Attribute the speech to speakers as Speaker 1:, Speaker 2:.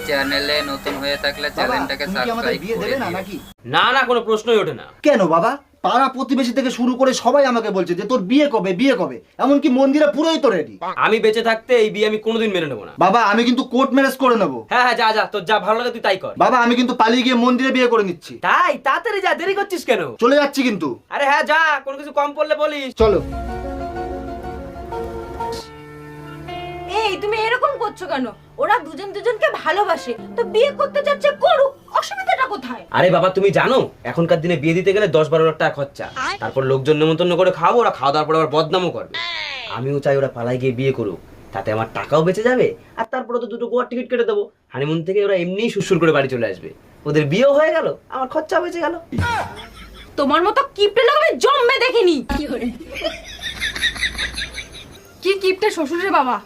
Speaker 1: চ্যানেলে নতুন হয়ে থাকলে চ্যানেলটাকে সাবস্ক্রাইব করে দিও।
Speaker 2: না না, কোনো প্রশ্নই ওঠে না।
Speaker 3: কেন বাবা? পাড়া প্রতিবেশী থেকে শুরু করে সবাই আমাকে বলছে যে তোর বিয়ে কবে বিয়ে কবে, এমনকি মন্দিরে পুরোই তো রেডি।
Speaker 2: আমি বেঁচে থাকতে এই বিয়ে আমি কোনোদিন মেনে নেবো না।
Speaker 3: বাবা আমি কিন্তু কোর্ট ম্যারেজ করে নেবো।
Speaker 2: হ্যাঁ হ্যাঁ, যা যা, তোর যা ভালো লাগে তুই তাই কর।
Speaker 3: বাবা আমি কিন্তু পালিয়ে গিয়ে মন্দিরে বিয়ে করে নিচ্ছি।
Speaker 2: তাই তাড়াতাড়ি যা, দেরি করছিস কেন?
Speaker 3: চলে যাচ্ছি কিন্তু।
Speaker 2: আরে হ্যাঁ যা, কোনো কিছু কম পড়লে বলিস।
Speaker 3: চলো।
Speaker 4: এই তুমি এরকম করছো কেন? ওরা দুজন দুজনকে ভালোবাসে, তো বিয়ে করতে যাচ্ছে করুক, অসুবিধাটা কোথায়?
Speaker 2: আরে বাবা তুমি জানো এখনকার দিনে বিয়ে দিতে গেলে 10-12 লাখ টাকা খরচা, তারপর লোকজন নেমন্তন্ন করে খাওয়াবো, ওরা খাওয়া দাওয়ার পর আবার বদনামও করবে। আমিও চাই ওরা পালাই গিয়ে বিয়ে করুক, তাতে আমার টাকাও বেঁচে যাবে, আর তারপরে তো দুটো গোয়ার টিকিট কেটে দেবো। হানিমুন থেকে ওরা এমনিই সুরসুর করে বাড়ি চলে আসবে, ওদের বিয়েও হয়ে গেল, আমার খরচা বেঁচে গেল।
Speaker 4: তোমার মতো কিপটে লোক আমি জন্মে দেখিনি। কি কিপটে শ্বশুরে বাবা।